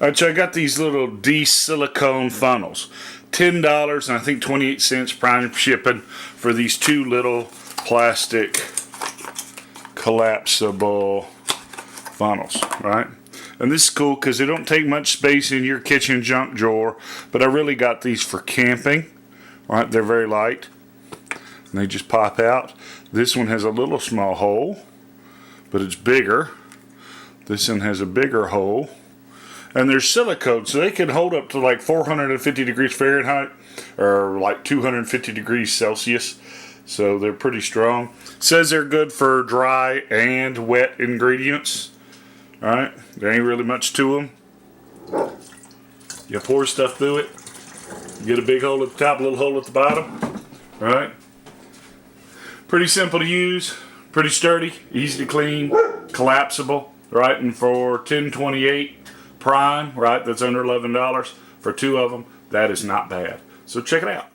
Alright, so I got these little Deiss silicone funnels. $10 and I think 28 cents prime shipping for these two little plastic collapsible funnels, right? And this is cool because they don't take much space in your kitchen junk drawer, but I really got these for camping, right? They're very light and they just pop out. This one has a little small hole, but it's bigger. This one has a bigger hole. And they're silicone, so they can hold up to like 450 degrees Fahrenheit or like 250 degrees Celsius. So they're pretty strong. It says they're good for dry and wet ingredients. Alright, there ain't really much to them. You pour stuff through it. You get a big hole at the top, a little hole at the bottom. Right? Pretty simple to use, pretty sturdy, easy to clean, collapsible. Right, and for $10.28 prime, right, that's under $11 for two of them. That is not bad. So check it out.